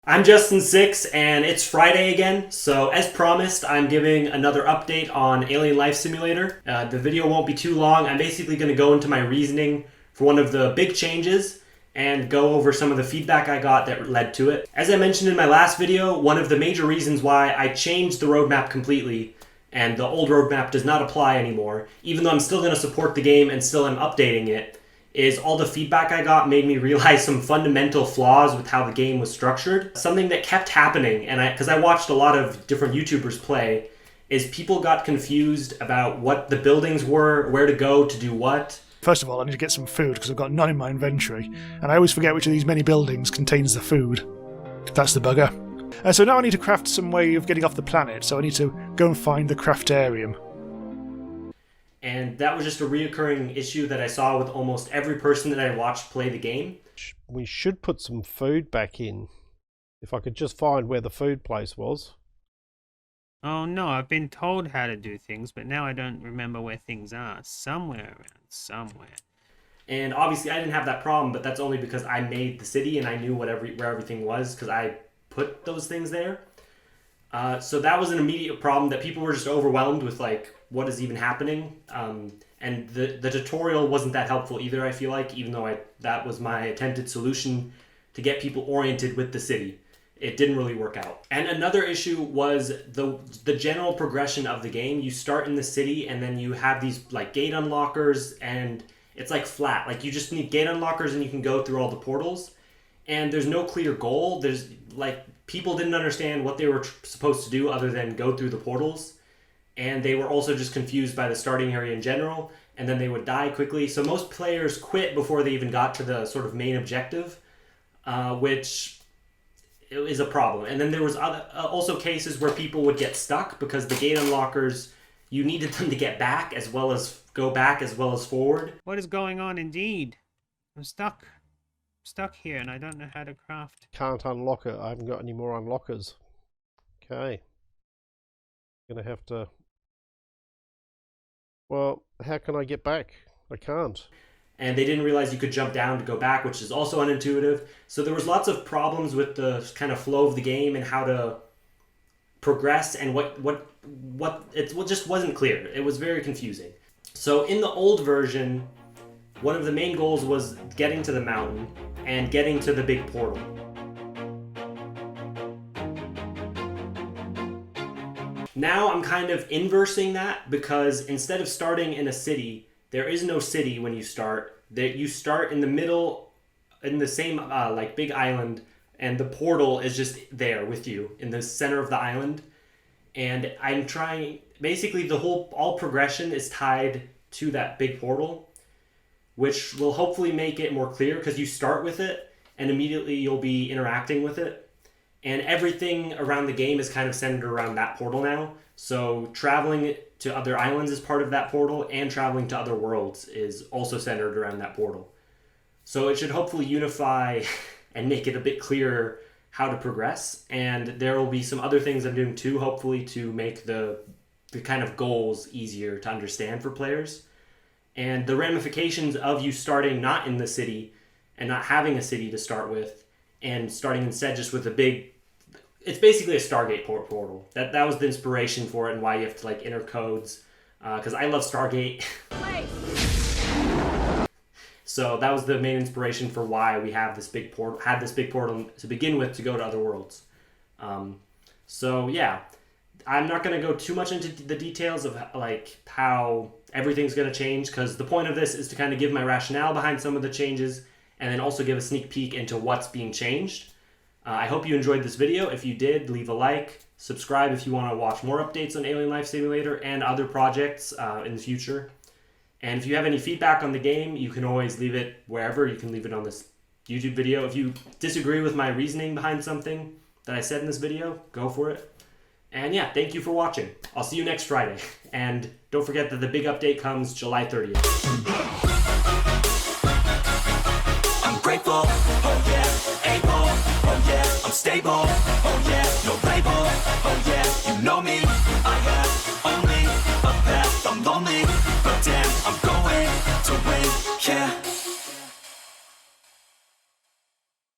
I'm Justin6, and it's Friday again, so as promised, I'm giving another update on Alien Life Simulator. The video won't be too long. I'm basically going to go into my reasoning for one of the big changes and go over some of the feedback I got that led to it. As I mentioned in my last video, one of the major reasons why I changed the roadmap completely and the old roadmap does not apply anymore, even though I'm still going to support the game and still am updating it, is all the feedback I got made me realize some fundamental flaws with how the game was structured. Something that kept happening, and because I watched a lot of different YouTubers play, is people got confused about what the buildings were, where to go to do what. First of all, I need to get some food because I've got none in my inventory, and I always forget which of these many buildings contains the food. That's the bugger. So now I need to craft some way of getting off the planet, so I need to go and find the craftarium. And that was just a reoccurring issue that I saw with almost every person that I watched play the game. We should put some food back in. If I could just find where the food place was. Oh no, I've been told how to do things, but now I don't remember where things are. Somewhere around, somewhere. And obviously I didn't have that problem, but that's only because I made the city and I knew where everything was because I put those things there. So that was an immediate problem that people were just overwhelmed with, like, what is even happening? And the tutorial wasn't that helpful either, I feel like, even though that was my attempted solution to get people oriented with the city. It didn't really work out. And another issue was the general progression of the game. You start in the city and then you have these like gate unlockers and it's like flat. Like you just need gate unlockers and you can go through all the portals. And there's no clear goal. There's like people didn't understand what they were supposed to do other than go through the portals. And they were also just confused by the starting area in general, and then they would die quickly. So most players quit before they even got to the sort of main objective, which is a problem. And then there was also cases where people would get stuck because the gate unlockers, you needed them to get back as well as go back as well as forward. What is going on indeed? I'm stuck. Stuck here and I don't know how to craft. Can't unlock it. I haven't got any more unlockers. Okay. Gonna have to... Well, how can I get back? I can't. And they didn't realize you could jump down to go back, which is also unintuitive. So there was lots of problems with the kind of flow of the game and how to progress and it just wasn't clear. It was very confusing. So in the old version, one of the main goals was getting to the mountain and getting to the big portal. Now I'm kind of inversing that because instead of starting in a city, there is no city when you start. You start in the middle, in the same like big island, and the portal is just there with you in the center of the island. And I'm trying, basically all progression is tied to that big portal, which will hopefully make it more clear because you start with it and immediately you'll be interacting with it. And everything around the game is kind of centered around that portal now. So traveling to other islands is part of that portal, and traveling to other worlds is also centered around that portal. So it should hopefully unify and make it a bit clearer how to progress. And there will be some other things I'm doing too, hopefully, to make the kind of goals easier to understand for players. And the ramifications of you starting not in the city and not having a city to start with, and starting instead just with a big, it's basically a Stargate portal. That was the inspiration for it and why you have to like enter codes. Because I love Stargate. So that was the main inspiration for why we have this big portal, to begin with to go to other worlds. So yeah, I'm not going to go too much into the details of like how everything's going to change, because the point of this is to kind of give my rationale behind some of the changes and then also give a sneak peek into what's being changed. I hope you enjoyed this video. If you did, leave a like, subscribe if you want to watch more updates on Alien Life Simulator and other projects in the future. And if you have any feedback on the game, you can always leave it wherever. You can leave it on this YouTube video. If you disagree with my reasoning behind something that I said in this video, go for it. And yeah, thank you for watching. I'll see you next Friday. And don't forget that the big update comes July 30th. Grateful, oh yeah, able, oh yeah, I'm stable.